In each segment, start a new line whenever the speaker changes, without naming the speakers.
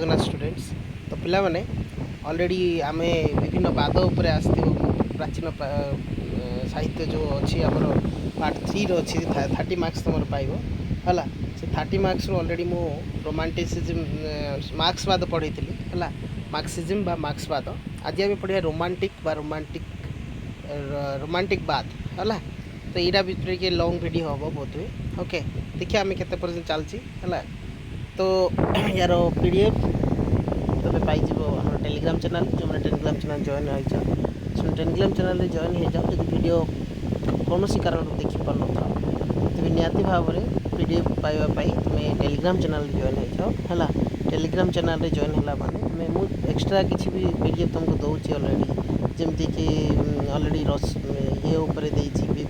Jagannath students. तो पिला माने ऑलरेडी आमे विभिन्न बाद उपरे आस्थिबो प्राचीन साहित्य जो अच्छी आमर पार्ट 3 रो अच्छी 30 मार्क्स तुम पाइबो हला से 30 मार्क्स रो ऑलरेडी मो रोमांटिसिज्म मार्क्सवाद पढ़ी है मार्क्सिज्म बा मार्क्सवाद। आज आम पढ़िया रोमांटिक बाद है। तो यहाँ भितर के लॉन्ग वीडियो हम बहुत हुए ओके देखिए आम के चलती है। तो यार पीडीएफ तुम पाइज आम टेलीग्राम चैनल जो मैंने टेलीग्राम चैनल जॉइन हो टेलीग्राम चैनल जॉइन हो जाओ। जब वीडियो कौन सी कारण देखिपार न तेज निहाती भाव में पीडीएफ पाइबापी तुम टेलीग्राम चैनल जॉइन हो जाओ है। टेलीग्राम चैनल जॉइन है माने मुझे एक्सट्रा किसी भी पीडीएफ तुमको दूसरी ऑलरेडी जमती कि ऑलरेडी ये उपर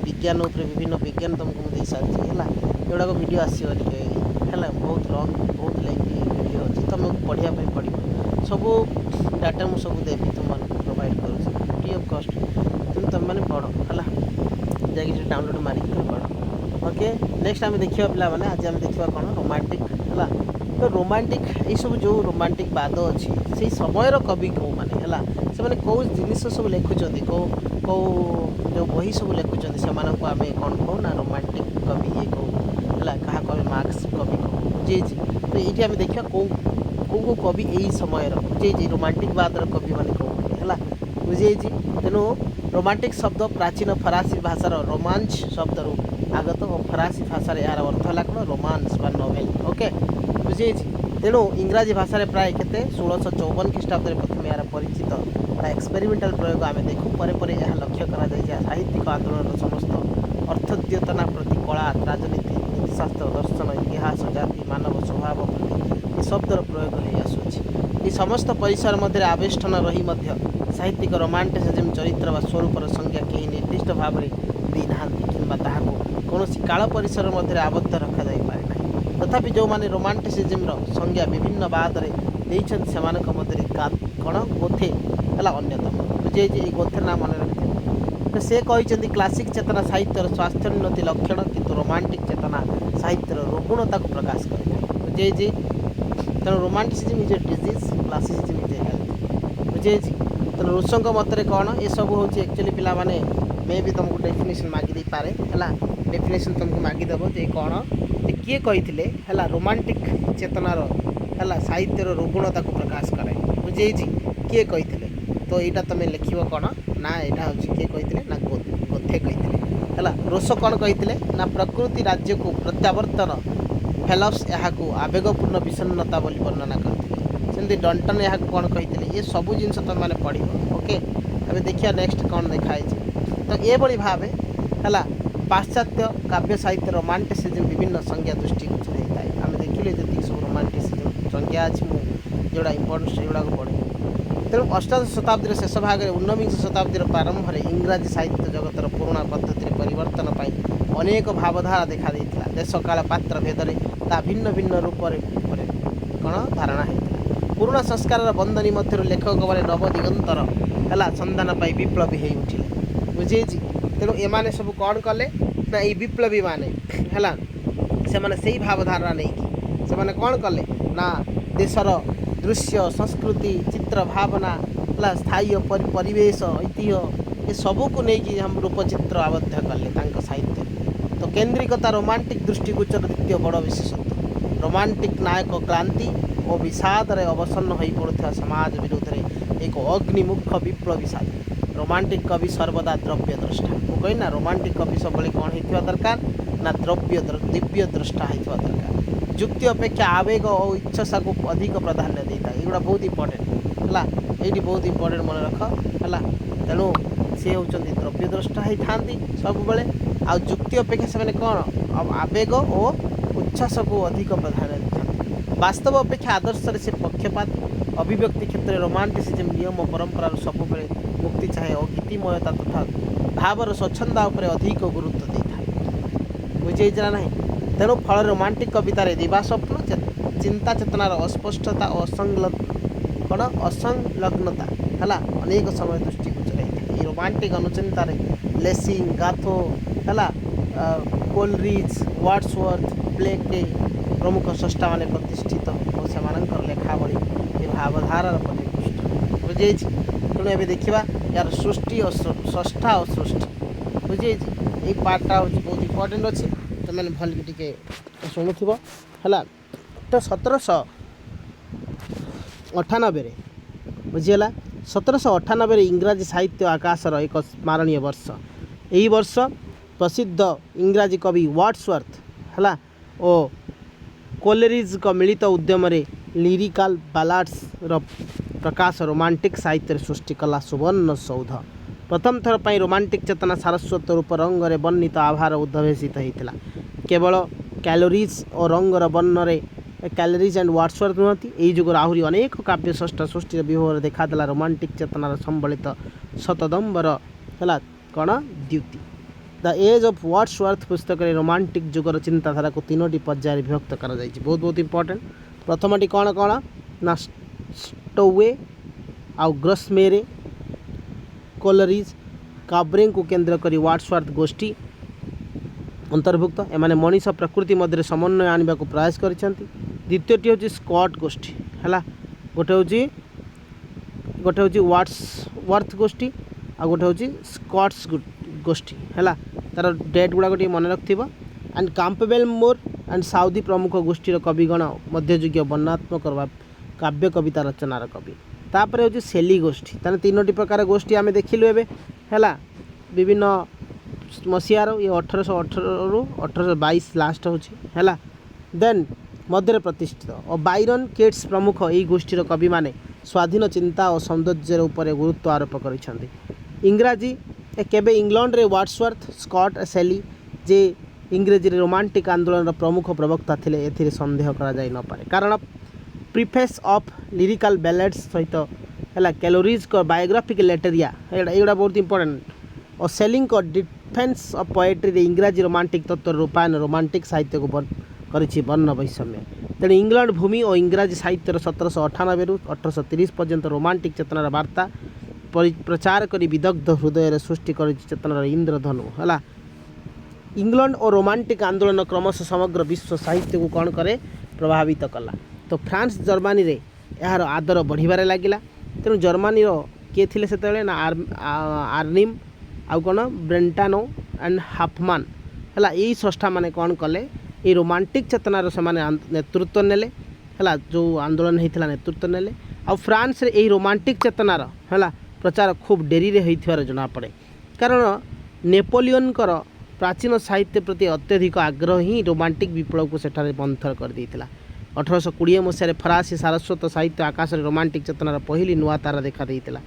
विज्ञान विभिन्न विज्ञान तुमको मुझे सारी है एगुड़ा वीडियो आसो है बहुत लॉन्ग बहुत लेंथी वीडियो अच्छी तुमको पढ़ाई पड़ो सब डाटा मुझे सब देवी तुम प्रोवाइड कर फ्री ऑफ कॉस्ट तुम मैंने पढ़ है जा डाउनलोड मारिक पढ़ ओके। नेक्स्ट आम देखा पिला माने आज आम देखा कौन रोमांटिक है। तो रोमांटिक ये सब जो रोमांटिक बाद अच्छी से समय कवि कौ मैंने है से कौ जिनिस सब लिखुं कौ जो बही सब लिखुं से आम कौन कहू ना रोमांटिक कवि ये कहू है क्या कवि मार्क्स कवि कहू बुझे। तो ये आम देखा कौ कौ कवि यही समय बुझे रोमांटिक बाद कवि मैंने कौन है बुझे। तेणु रोमांटिक शब्द प्राचीन फरासी भाषार रोमांच शब्द आगत और फरासी भाषा यार अर्थ है कौन रोमांस बा नोवेल ओके बुझे। तेणु इंग्राजी भाषा प्राय के 1654 ख्रीष्टाब्द प्रथम यार परिचित एक्सपेरिमेंटाल प्रयोग आम देखूँ पर यह लक्ष्य करा साहित्यिक आंदोलन समस्त अर्थद्योतना प्रति कला राजनीति नीतिशास्त्र दर्शन इतिहास जाति मानव स्वभाव प्रति ये शब्दर प्रयोग हो आसुच्छी। समस्त परिसर मध्य आवेष्टन रही साहित्यिक रोमांटिसिज्म चरित्र व स्वरूपर संज्ञा कहीं निर्दिष्ट भाव में दी ना कि कौन काल परिसर मध्य आबद्ध रखा जाए ना। तथापि जो मैंने रोमांटिसिज्म संज्ञा विभिन्न बाद से कौन गोथे है अन्यतम बुझे। गोथे ना मन रखते तो से कहते क्लासिक चेतना साहित्यर स्वास्थ्योन्नति लक्षण किंतु रोमांटिक चेतना साहित्यर रुग्णता को प्रकाश करें बुझे। तेणु romanticism is a disease classicism is a health बुझे। तेणु रुषों मत कौन ये सब हूँ एक्चुअली पिला माने मे भी तुमको डेफिनेशन मागिदे पारे है डेफिनेशन तुमको मागिदेव जे कौन किए कही है रोमांटिक चेतनार है साहित्यर रुग्णता को प्रकाश करे बुझे किए कही। तो यहाँ तुम लिख कौन ना यहाँ हूँ किए कही ना गोथे कही है। रोष कौन कही ना प्रकृति राज्य को प्रत्यावर्तन फेलप्स यहाँ आवेगपूर्ण विषन्नता बोली वर्णना करते सेमती डंटन यहाँ कौन कही ये सब जिन तुम मैंने पढ़ ओके। अभी देखिए नेक्स्ट कौन देखाई। तो ये भाव है पाश्चात्य काव्य साहित्य रोमांटिसिज्म विभिन्न संज्ञा दृष्टि गोचर होता है। आम देखिले जी सब रोमांटिसिज्म संज्ञा अच्छी मुझे जोड़ा इंपोर्टेंट से गुड़ाक पढ़ी। तेणु अष्टादश शताब्दी शेष भाग में 19 शताब्दी प्रारंभ में इंग्राजी साहित्य जगतर पुराणा पद्धति परिवर्तन पर अनेक भावधारा देखा देता देश काल पात्र भेदरे ता भिन्न भिन्न रूप कौन धारणा होता। पुराणा संस्कार बंदनी मध्य लेखक मैंने नव दिगंतर है संधान पाई विप्लवी हो उठिले बुझे। तेणु एमाने सब कौन कले ना ये विप्लवी माने है से भावधारणा नहीं से कौन कले ना देशर दृश्य संस्कृति चित्र भावना है स्थायी परिवेश ऐतिह्य ये सबू को लेकिन हम रूपचित्र आबद्ध कले साहित्य। तो केन्द्रिकता रोमांटिक दृष्टिगोचर द्वितीय बड़ विशेषत्व रोमांटिक नायक क्रांति और विषाद अवसन्न हो पड़ुवा समाज विरोध में एक अग्निमुख विप्लवी साधन। रोमांटिक कवि सर्वदा द्रव्य द्रष्टा वो कही ना रोमांटिक कवि सब कौन हो दरकार ना दिव्य द्रष्टा होता दरकार। जुक्ति अपेक्षा आवेग और इच्छा को अधिक प्राधान्य देता है ये बहुत इंपोर्टेंट है ये बहुत इंपोर्टेंट मन रख है। तेणु सी हूँ द्रव्य द्रष्टा होता सब बेले आ जुक्ति अपेक्षा से कौन आवेग और उच्छ्वास को अधिक प्राधान्य देता। वास्तव अपेक्षा आदर्श से पक्षपात अभिव्यक्ति क्षेत्र में रोमांटिसिज्म नियम परंपरार सब मुक्ति चाहे और गीतिमयता तथा भावर स्वच्छंदा उपर अधिक गुरुत्व देता है बुझे ना। तेणु फल रोमांटिक कवितार दिवास्वप्न चिंता चेतनार अस्पष्टता और कौन असंलग्नता है अनेक समय दृष्टिगोचर होता है। रोमांटिक अनुचिंतार लेसिंग गाथो है कोलरिज वर्ड्सवर्थ ब्लेक प्रमुख स्रष्टा मैंने प्रतिष्ठित और से लेखावली भावधारार परिपुष्ट बुझे तेणु ए देखा यार सृष्टि और स्रष्टा और सृष्टि बुझे यही पार्टा हूँ बहुत इम्पोर्टेंट अच्छे तुम मैंने भल टे शुणुव है तो 1798 बुझीगला 1798 इंग्राजी साहित्य आकाशर एक स्मरणीय वर्ष यही वर्ष प्रसिद्ध इंग्राजी कवि वर्ड्सवर्थ है और कोलेरिज मिलित उद्यम लिरिकाल बालाड्स प्रकाश रोमांटिक साहित्य सृष्टि कला सुवर्ण सौध प्रथम थर पर रोमांटिक चेतना सारस्वत रूप रंग में वर्णित आभार उद्भवेशित होता केवल कैलोरीज और रंगर वर्णन कैलोरीज एंड वर्ड्सवर्थ नुहति यही जुगर आहरी अनेक काव्य षष्ठ सृष्टि विभव देखादेला रोमांटिक चेतनार संबलित शतदम्बर है कौन द्युति द एज ऑफ वर्ड्सवर्थ पुस्तक में रोमांटिक जुगर चिंताधारा को तीनोटी पर्याय विभक्त कर बहुत बहुत इंपोर्टेंट प्रथमटी कौन कौन ना स्टोवे आउ ग्रसमेरे कोलरीज काब्रे को केन्द्र कर वर्ड्सवर्थ गोष्ठी अंतर्भुक्त एमाने मनीष प्रकृति मध्य समन्वय आने को प्रयास करिसेंती द्वितीयटी हूँ स्कॉट गोष्ठी है गोटे हूँ वर्ड्सवर्थ गोष्ठी आ गोटे हूँ स्कॉट्स गोष्ठी है तार डेट गुड़ाक मन रखिथ एंड कैम्पबेल मोर एंड साउदी प्रमुख गोष्ठीर कविगण मध्ययुगीय वर्णनात्मक काव्य कविता रचनार कवि तापर हूँ सेली गोष्ठी ताने तीनोटी प्रकार गोष्ठी आम देखिलु एबे है विभिन्न मसीहार ये 1818 रु 1822 लास्ट है देन मध्य प्रतिष्ठित और बायरन केट्स प्रमुख यही गोष्ठीर कवि माने स्वाधीन चिंता और सौंदर्य उपर गुरुत्व आरोप कर इंग्राजी केबे इंग्लैंड रे वर्ड्सवर्थ स्कॉट सेली जे इंग्रेजी रोमांटिक आंदोलन प्रमुख प्रवक्ता थिले एथिरे संदेह करा जाय न पारे कारण प्रिफेस ऑफ लिरिकल बैलेड्स सहित है कैलोरीज को बायोग्राफिक लेटरिया एगुड़ा बहुत इंपोर्टेंट और सेलिंग को डिफेन्स ऑफ पोएट्री इंग्राजी रोमांटिक तत्व रूपायन रोमांटिक साहित्य को करिछि वर्ण वैषम्य तेणु इंग्लैंड भूमि और इंग्राजी साहित्यर 1798 रु 1830 पर्यंत रोमांटिक चेतनार वार्ता प्रचार करी विदग्ध हृदय सृष्टि कर चेतनार इंद्रधनु है इंग्लैंड और रोमांटिक आंदोलन क्रमश समग्र विश्व साहित्य को कौन करे प्रभावित कला तो फ्रांस जर्मनी रे यार आदर बढ़िबारे लागिला तेणु जर्मनी किए थे से ना आर्निम आउ कौन ब्रेंटानो एंड हाफमान है यही स्रष्टा मैंने कौन कले ये रोमांटिक चेतनार से नेतृत्व नेले है जो आंदोलन होता नेतृत्व नेले आ फ्रांस रे यही रोमांटिक चेतनार है प्रचार खूब डेरी होइथिबार जना पड़े कारण नेपोलियन प्राचीन साहित्य प्रति अत्यधिक आग्रह ही रोमांटिक विप्लव को सेठारे मंथर कर देइथिला 1820 मसीह फरासी सारस्वत साहित्य आकाश में रोमांटिक चेतनार पहली नुआ तारा देखा देइथिला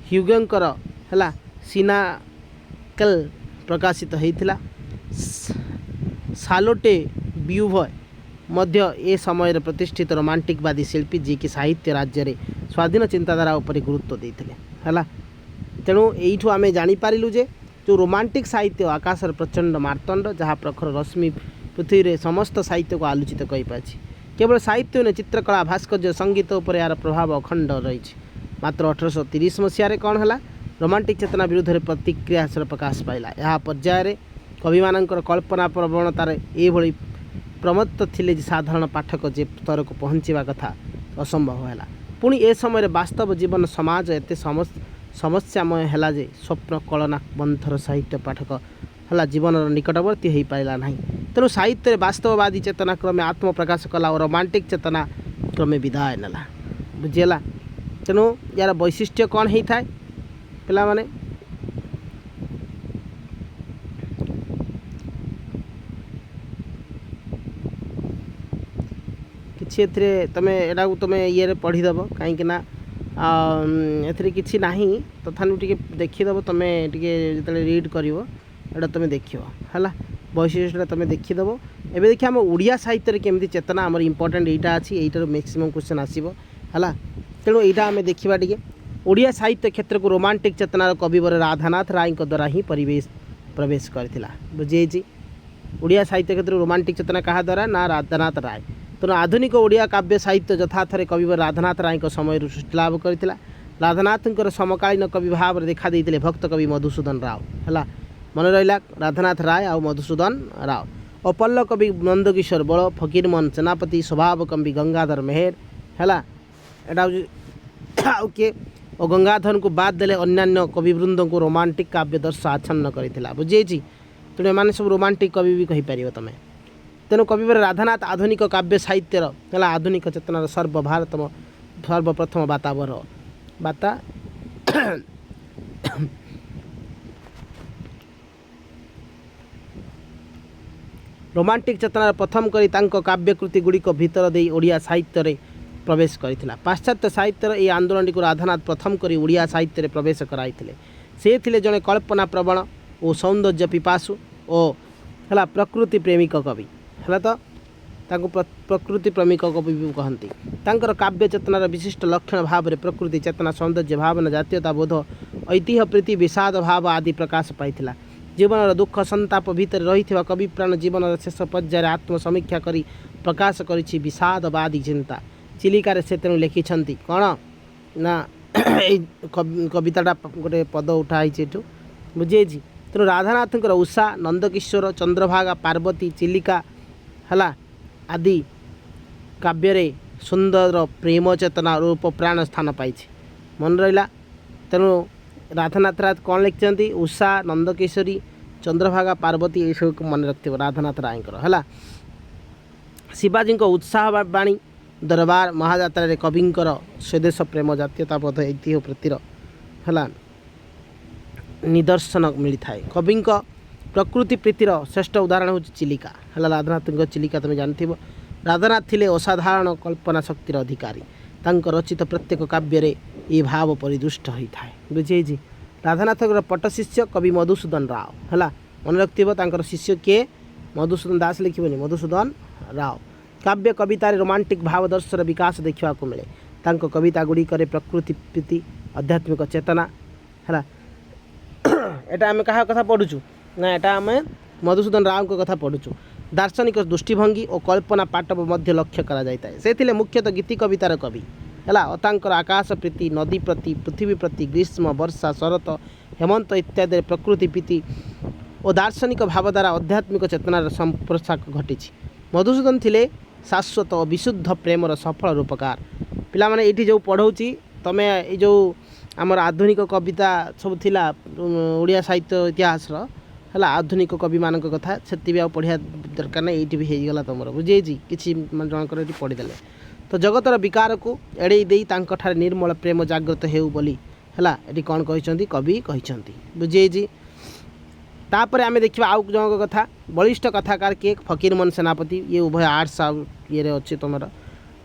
ह्यूगोंकर है सिनाकल प्रकाशित होइथिला सालोटे ब्यूभय मध्य ए समय प्रतिष्ठित रोमांटिकवादी शिल्पी जी कि साहित्य राज्य में स्वाधीन चिंताधारा उपर गुरुत्व देते है तेणु यू आम जापारू जे जो रोमांटिक साहित्य आकाशर प्रचंड मार्तंड जहाँ प्रखर रश्मि पृथ्वी में समस्त साहित्य को आलोचित कहीपर केवल साहित्य ने चित्रकला भास्कर्य संगीत उपर यार प्रभाव अखंड रही मात्र 1830 मसीह कौन है रोमांटिक चेतना विरुद्ध में प्रतिक्रियाशील प्रकाश पाइला यह पर्यायर कवि मानकर कल्पना प्रवणतार ये प्रमत्त थिले साधारण पाठक जे स्तर को पहुँचवा कथा असंभव है पुणी ए समय वास्तव जीवन समाज एत समस्यामय है जे स्वप्न कलना मंथर साहित्य पाठक है जीवन निकटवर्ती हो पारा ना तेणु साहित्य वास्तववादी चेतना क्रमे आत्मप्रकाश कला और रोमांटिक चेतना क्रमे विदाय नेला बुझीगला तेणु यार वैशिष्ट्य कौन होता है पिला माने किसी तमें एटा तुम ये पढ़ीदेव कहीं किसी ना तथा टे देखीदेव तुम्हें जो रीड कर तुम देख है वैशिष्ट्य तुम देखीदेव एवं देखिए आम ओडिया साहित्य केमती चेतना आम इम्पोर्टेंट यहाँ अच्छी यहीटार मैक्सिमम क्वेश्चन आसो है तेणु यहाँ आम देखा टे ओडिया साहित्य क्षेत्र को रोमांटिक चेतनार कविवर राधानाथ राय द्वारा ही प्रवेश करथिला बुझे ओडिया साहित्य क्षेत्र रोमांटिक चेतना क्या द्वारा ना राधानाथ राय तेणु आधुनिक ओडिया काव्य साहित्य यथार्थरे कविवर राधानाथ राय समय सृष्टि लाभ करथिला राधानाथंकर समकालीन कवि भाव देखा देते भक्त कवि मधुसूदन राव है मन रहा राधानाथ राय आ मधुसूदन राव और पल्ल कवि नंदकिशोर बड़ फकीरमोहन सेनापति स्वभाव कवि गंगाधर मेहर है एटा आउ किए और गंगाधर को बाद देले अन्यान्य कविवृंद को रोमांटिक काव्य दर्श आच्छन्न करथिला बुझे तेणु एम सब रोमांटिक कवि भी कहीपर तुम तेणु कविवर राधानाथ आधुनिक काव्य साहित्यर है आधुनिक चेतनार सर्वप्रथम बाता रोमांटिक चेतनार प्रथम करी तांको काव्यकृति गुड़िक भितर दे ओडिया साहित्य रे प्रवेश करथिला। पाश्चात्य साहित्यर ये आंदोलन को राधानाथ प्रथम करी ओडिया साहित्य रे प्रवेश कराइथिले। से थिले जने कल्पना प्रवण और सौंदर्य पिपासु और है प्रकृति प्रेमिक कवि है तो तांको प्रकृति प्रेमिक कवि भी कहती। तांकर काव्य चेतनार विशिष्ट लक्षण भाव में प्रकृति चेतना सौंदर्य भावना जातीयता बोध ऐतिह्य प्रीति विषाद भाव आदि प्रकाश पाइथिला। जीवन दुख संताप भीतर रही कवि प्राण जीवन शेष पर्यायर आत्मसमीक्षा करी प्रकाश करिछि विषादवादी चिंता। चिलिकार से तेणु लिखिं कौन ना कविताटा गोटे पद उठाई बुझे तेणु राधानाथ उषा नंदकिशोर चंद्रभागा पार्वती चिलिका है आदि काव्य सुंदर प्रेम चेतना रूप प्राण स्थान पाई मन रहा। तेणु राधानाथ राय कौन लिखिं उषा नंदकिशोरी चंद्रभागा पार्वती ये सब मन रखिथ राधानाथ रायकर है। शिवाजी उत्साह बाणी दरबार महाजात्रा कविंकर स्वदेश प्रेम जातीयताबोध ऐतिह्य प्रीतिर है निदर्शन मिलता है। कवि प्रकृति प्रीतिर श्रेष्ठ उदाहरण हूँ चिलिका है। राधानाथ चिलिका तुम जानथ राधानाथ थिले असाधारण कल्पना शक्तिर अधिकारी। तांको रचित प्रत्येक काव्य ये भाव परिदुष्ट होता है बुझे। राधानाथ पट शिष्य कवि मधुसूदन राव है मन रखिथ शिष्य किए मधुसूदन दास लिखिबनी मधुसूदन राव। काव्य कवितार रोमांटिक भावदर्शर विकास देखा मिले। तांको कविता गुड़िक प्रकृति प्रीति आध्यात्मिक चेतना है। एटा आम क्या कथा पढ़ुचु ना एटा आम मधुसूदन राव को कथा पढ़ुचु। दार्शनिक दृष्टिभंगी और कल्पना पाटव मध्य लक्ष्य करा जाता है। से थिले मुख्यतः गीति कवितार कवि है। तांकर आकाश प्रीति नदी प्रति पृथ्वी प्रति ग्रीष्म वर्षा शरत हेमंत इत्यादि प्रकृति प्रीति और दार्शनिक भाव द्वारा आध्यात्मिक चेतनार संप्रसार घटी। मधुसूदन थिले शाश्वत और विशुद्ध प्रेमर सफल रूपकार। पिला माने एठी जो पढ़ौची तमे ए जो आमर आधुनिक कविता सब थिला ओडिया साहित्य इतिहास है आधुनिक कवि मान कथा से आ पढ़िया दरकार ना ये भी होगला तुम बुझे किसी जनकर ये पढ़ीदे तो जगतर विकार को एड़े दे निर्मल प्रेम जागृत हो बोली है ये कौन कहते कवि कहते बुझे। तापर आम देखा आउ जन कथा बलिष्ठ कथाकार किए फकीरमोहन सेनापति ये उभय आर्ट्स ये अच्छे तुम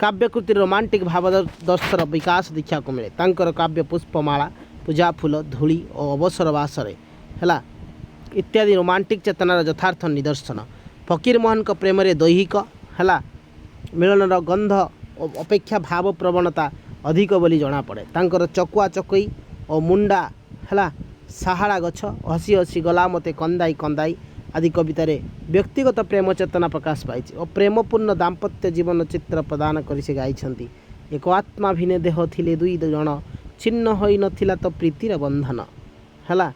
काव्यकृति रोमांटिक भावदर्शर विकास देखा मिले। तांकर काव्य पुष्पमाला पूजा फूल धूली और अवसरवासरे है इत्यादि रोमांटिक चेतनार यथार्थ निदर्शन। फकीरमोहन प्रेम दैहिक है मिलनर गंध अपेक्षा भाव प्रवणता अधिक बोली जना पड़े। तांकर चकुआ चकई और मुंडा है साहाड़ा गछ हसी हसी गला मते कंदाई कंदाई आदि कवितार व्यक्तिगत प्रेम चेतना प्रकाश पाई और प्रेमपूर्ण दाम्पत्य जीवन चित्र प्रदान कर से गाई। एक आत्मा भिने देह थिले दुई जन छिन्न होई नथिला तो प्रीतिर बंधन है।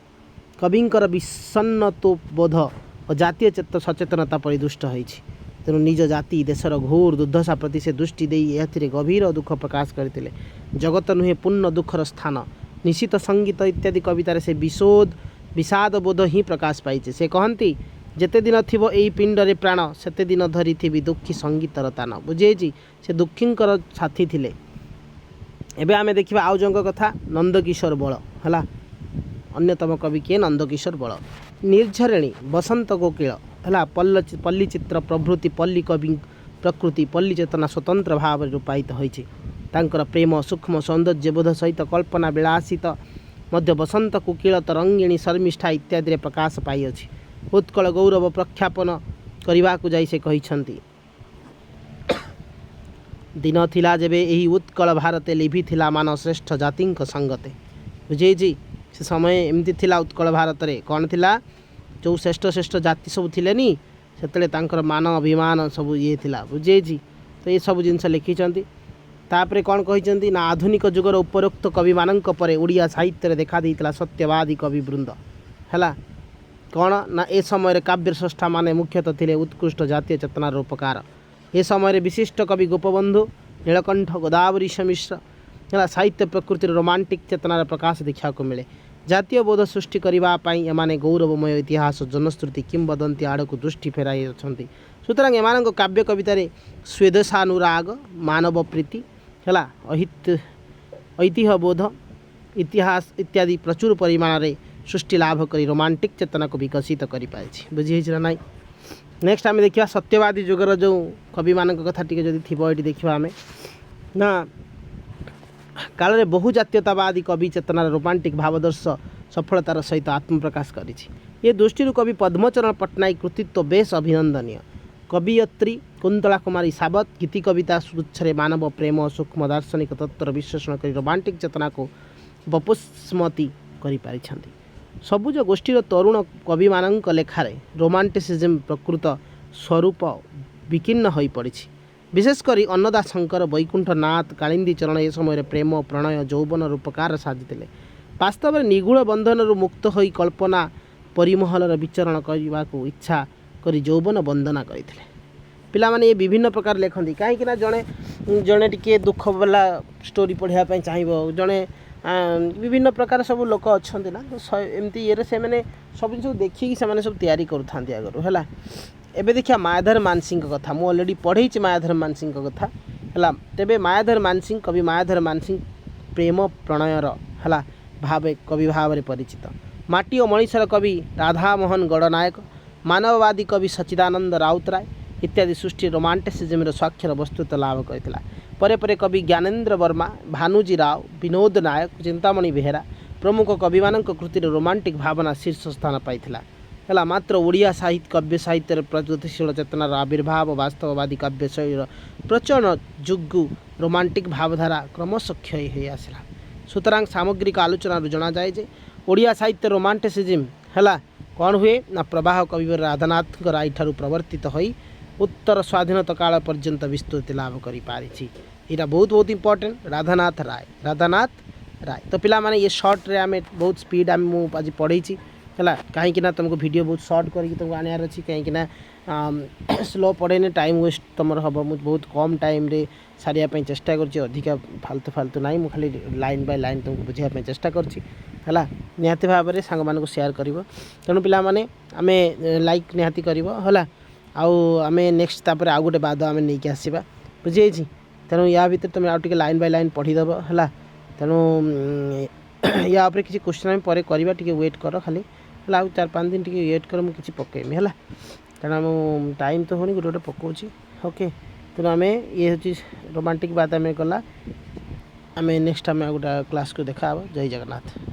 कविंकर विषन्न तो बोध और जातीय सचेतनता परिदुष्ट होइछि। तेणु निज जाति देशर घोर दुर्दशा प्रति से दृष्टि दे गभीर दुख प्रकाश करते। जगत नुहे पूर्ण दुखर स्थान निश्चित संगीत इत्यादि कवितार से विषाद बोध ही प्रकाश पाई। से कहती जेते दिन थिबो एई पिंडरे प्राण सेते दिन धरी थी दुखी संगीतर तान बुझे। से दुखींकर साथी थिले। एबे आमे देखिबा आउ जंग कथा नंदकिशोर बल है अन्यतम कवि किए नंदकिशोर बल। निर्झरिणी बसंत कोकिल है पल्ली चित्र प्रभृति पल्ली कवि प्रकृति पल्ली चेतना स्वतंत्र भाव रूपायित होइछि। तांकर प्रेम सूक्ष्म सौंदर्य बोध सहित कल्पना विलासित मध्य बसंत कोकिल तरंगिणी शर्मिष्ठा इत्यादि प्रकाश पाई अछि। उत्कल गौरव प्रख्यापन करने को जाई से कहिछंती दिन थिला जेबे एही उत्कल भारते लिभि थिला मान श्रेष्ठ जाति संगते बुझे। से समय एमती थिला उत्कल भारत रे कौन थिला जो श्रेष्ठ श्रेष्ठ जाति सब थिले नी सेतले तांकर मान अभिमान सब ये थिला बुझे। तो ये सब जिनस लिखिछंती। तापरे कौन कहिछंती ना आधुनिक जुगर उपरोक्त कवि मानक परे ओडिया साहित्य रे देखा देइतला सत्यवादी कवि वृंद है। कौन ना ए समय काव्य स्रष्टा माने मुख्यतः थिले उत्कृष्ट जातीय चेतनार रूपकार। ए समय विशिष्ट कवि गोपबंधु नीलकंठ गोदावरी मिश्र है साहित्य प्रकृति रोमांटिक चेतनार प्रकाश देखा मिले जातीय बोध सृष्टि करने एमाने गौरवमय इतिहास जनश्रुति किंवदंती आड़ को दृष्टि फेराई अच्छा सुतरां एम काव्य कवितार स्वेदशानुराग मानव प्रीति है ऐतिह्य बोध इतिहास इत्यादि प्रचुर परिमाण में सृष्टि लाभ कर रोमांटिक चेतना को विकसित कर पाई बुझी ना नाई। नेक्स्ट आम देखा सत्यवादी जुगर जो कवि मान कथा टी ये देखा आम ना काल में बहुजातीयतावादी कवि चेतनार रोमांटिक भावदर्श सफलतार सहित आत्मप्रकाश कर दृष्टि कवि पद्मचरण पट्टनायक कृतित्व बेस अभिनंदनीय कवियत्री कुंतला कुमारी सावत गीति कविता गुच्छे मानव प्रेम सूक्ष्म दार्शनिक तत्वर विश्लेषण कर रोमांटिक चेतना को बपुष्मती कर सबुज गोष्ठीर तरुण कवि मान लेखार रोमांटिसिज्म प्रकृत स्वरूप विकीर्ण हो पड़ी विशेषकर अन्नदा शंकर वैकुंठनाथ कालिंदी चरण ए समय प्रेम प्रणय यौवन रूपकार साजिते वास्तव में निगूढ़ बंधन मुक्त हो कल्पना परिमहलर विचरण करने को इच्छा कर यौवन वंदना करते पिला माने ये विभिन्न प्रकार लिखती कहीं जड़े जड़े टी दुख वाला स्टोरी पढ़ाई चाहिए जड़े विभिन्न प्रकार सब लोक अच्छा ना तो एमती ये से मैंने सब जिन देखिए से सब तैयारी करूँ आगर है एबे देखिए मायाधर मानसिंह कथा मुझे अलरेडी पढ़ी मायाधर मानसिंह कथा है तेबे मायाधर मानसिंह कवि मायाधर मानसिंह प्रेम प्रणयर है भाव कवि भाव में परिचित माटी और मनीषर कवि राधामोहन गणनायक मानववादी कवि सच्चिदानंद राउतराय इत्यादि सृष्टि रोमांटिसिज्म स्वाक्षर वस्तुत्व लाभ करथिला परे परे कवि ज्ञानेन्द्र वर्मा भानुजी राव विनोद नायक चिंतामणि बेहेरा प्रमुख कवि मान कृतिर रोमांटिक भावना शीर्ष स्थान पाइथिला है मात्र ओडिया साहित्य काव्य साहित्य प्रगतिशील चेतनार आविर्भाव वास्तववादी काव्य शैलीर प्रचंड जुगु रोमांटिक भावधारा क्रमश क्षय हो आसला सुतरां सामग्रिक आलोचना जना जाए जे ओडिया साहित्य रोमांटिसिज्म है कौन हुए ना प्रवाह कविवर राधानाथ राय ठारू प्रवर्तित हो उत्तर स्वाधीनता काल पर्यंत विस्तृति लाभ कर पारिछि यहाँ बहुत इंपोर्टेंट राधानाथ राय तो पिला माने ये शॉर्ट रे आम बहुत स्पीड आम आज पढ़ी है कहीं तुमको वीडियो बहुत शॉर्ट करके तुमको आनार अच्छी कहीं स्लो पढ़ेने टाइम वेस्ट तुम हम मुझे बहुत कम टाइम रे सारिया चेष्टा करधिका फालतू ना मुझे खाली लाइन बाय लाइन तुमको बुझाई चेष्टा करा निहाती भाव में सांग मान सेयार कर तेणु पिला माने आमे लाइक निहाती कर आम नेक्स्ट तापर आउ गोटे बाद आम नहीं आसवा बुझी तेणु या भर तुम आउ लाइन बाय लाइन पढ़ीदेव है तेणु या किसी क्वेश्चन आम पर करवा टे वेट कर खाली आउ 4-5 दिन टे वेट कर मुझे किसी पकेमी है तेणु टाइम तो होनी गोटे गोटे पकाऊँगी ओके तेणु आम ये हूँ रोमांटिक बात आम गला आम नेक्स्ट आम गोटे क्लास को देखा जय जगन्नाथ।